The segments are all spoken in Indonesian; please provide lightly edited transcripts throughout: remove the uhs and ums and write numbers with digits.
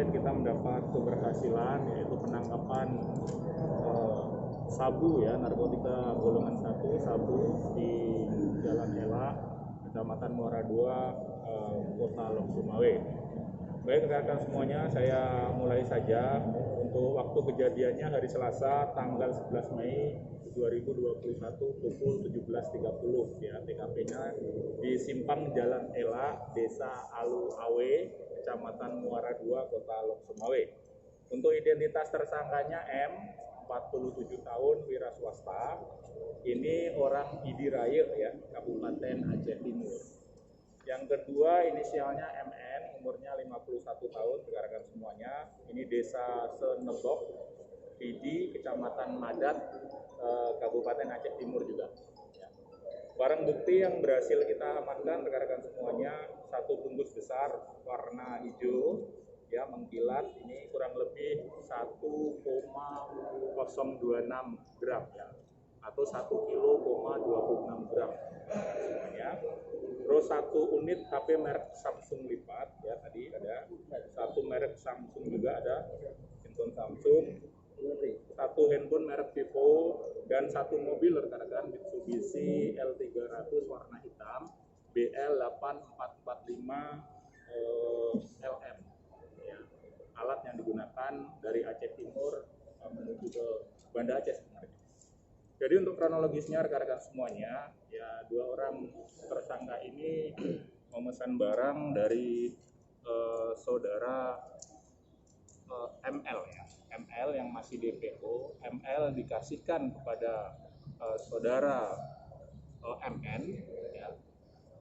kemarin kita mendapat keberhasilan yaitu penangkapan sabu ya, narkotika golongan 1 sabu di Jalan Ela, Kecamatan Muara II, Kota Lok Sumawe. Baik rekan semuanya, saya mulai saja. Untuk waktu kejadiannya hari Selasa tanggal 11 Mei 2021 pukul 17.30 ya. TKP-nya di simpang Jalan Ela, Desa Alu Awe, Kecamatan Muara II, Kota Lok Sumawe. Untuk identitas tersangkanya M, 47 tahun, wira swasta. Ini orang Idiraya ya, Kabupaten Aceh Timur. Yang kedua inisialnya MN, umurnya 51 tahun, rekan-rekan semuanya. Ini Desa Senebok, Pidi, Kecamatan Madat, Kabupaten Aceh Timur juga. Barang bukti yang berhasil kita amankan, rekan-rekan semuanya, satu bungkus besar warna hijau, ya mengkilat, ini kurang lebih 1,026 gram ya, atau 1,26 gram semuanya. Terus satu unit HP merek Samsung lipat ya, tadi ada satu merek Samsung juga, ada handphone Samsung, satu handphone merek Vivo, dan satu mobil rekan-rekan Mitsubishi L300 warna hitam BL8445 LM ya. Alat yang digunakan dari Aceh Timur menuju ke Banda Aceh sebenarnya. Jadi untuk kronologisnya rekan-rekan semuanya, ya dua orang tersangka ini memesan barang dari saudara ML ya, ML yang masih DPO. ML dikasihkan kepada saudara MN ya.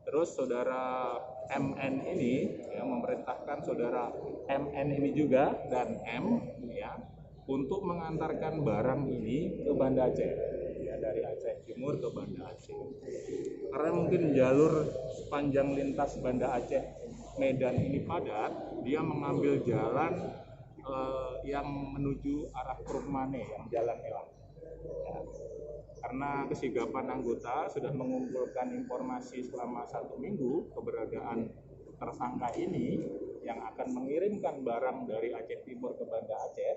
Terus saudara MN ini ya memerintahkan saudara MN ini juga dan M ya untuk mengantarkan barang ini ke Banda Aceh. Dari Aceh Timur ke Banda Aceh, karena mungkin jalur sepanjang lintas Banda Aceh Medan ini padat, dia mengambil jalan yang menuju arah Perumane yang Jalan Elang ya. Karena kesigapan anggota sudah mengumpulkan informasi selama 1 minggu keberadaan tersangka ini yang akan mengirimkan barang dari Aceh Timur ke Banda Aceh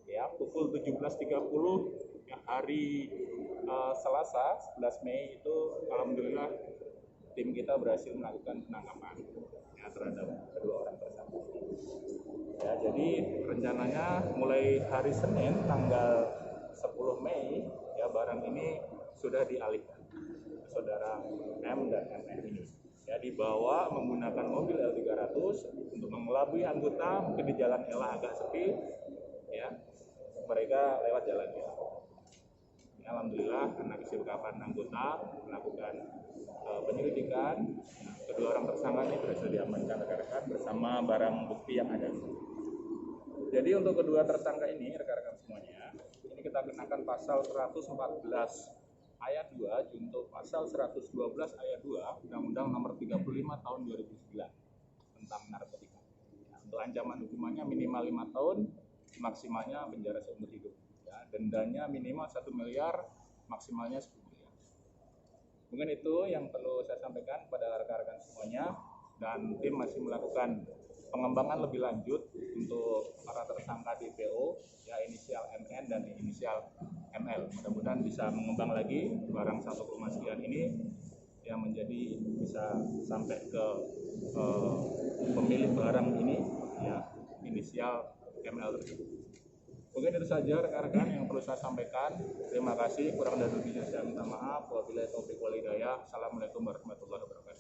ya, pukul 17.30 ya, hari Selasa 11 Mei itu alhamdulillah tim kita berhasil melakukan penangkapan ya, terhadap kedua orang tersangka. Ya, jadi rencananya mulai hari Senin tanggal 10 Mei ya barang ini sudah dialihkan ke saudara M dan MN ini. Ya, dibawa menggunakan mobil L300 untuk mengelabui anggota, mungkin di Jalan Ela agak sepi ya. Mereka lewat jalan Ela. Alhamdulillah karena kesigapan anggota melakukan penyelidikan, kedua orang tersangka ini berhasil diamankan rekan-rekan bersama barang bukti yang ada. Jadi untuk kedua tersangka ini rekan-rekan semuanya, ini kita kenakan pasal 114 ayat 2 junto pasal 112 ayat 2 Undang-Undang Nomor 35 tahun 2009 tentang narkotika. Untuk ancaman hukumannya minimal 5 tahun, maksimalnya penjara seumur hidup. Ya, dendanya minimal 1 miliar, maksimalnya 10 miliar. Mungkin itu yang perlu saya sampaikan kepada rekan-rekan semuanya, dan tim masih melakukan pengembangan lebih lanjut untuk para tersangka DPO, ya inisial MN dan inisial ML. Mudah-mudahan bisa mengembang lagi barang 1, sekian ini yang menjadi bisa sampai ke pemilik barang ini, ya inisial ML tersebut. Mungkin itu saja rekan-rekan yang perlu saya sampaikan. Terima kasih, kurang dan lebihnya saya minta maaf. Wabillahi taufiq wal hidayah. Assalamualaikum warahmatullahi wabarakatuh.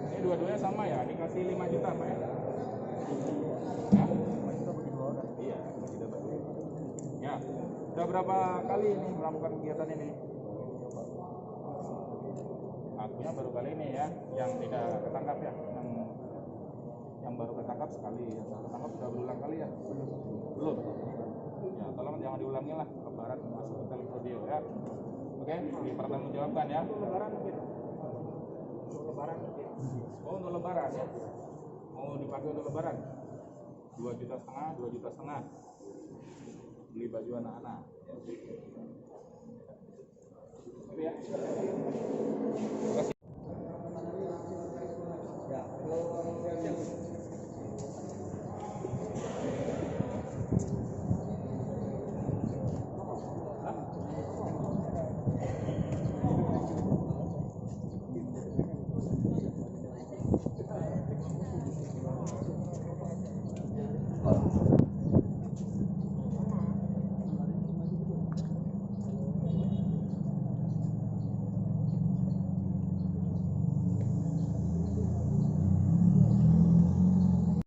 Ini dua-duanya sama ya, dikasih 5 juta Pak ya? Ya? 5 juta bagi 2 orang? Iya, 5 juta bagi 2 orang. Ya, sudah berapa kali ini melakukan kegiatan ini? Akunya baru kali ini ya, yang tidak ketangkap ya? Yang baru ketangkap sekali, yang ketangkap sudah berulang kali ya? Belum? Ya, tolong jangan diulangi lah, lebaran masuk ke televideo ya. Oke, dipertanggungjawabkan ya. Lebaran mungkin. Lebaran mungkin. Oh, untuk lebaran ya? Mau dipakai untuk lebaran? 2,5 juta, 2,5 juta. Beli baju anak-anak. Ya. Itu ya. Terima kasih.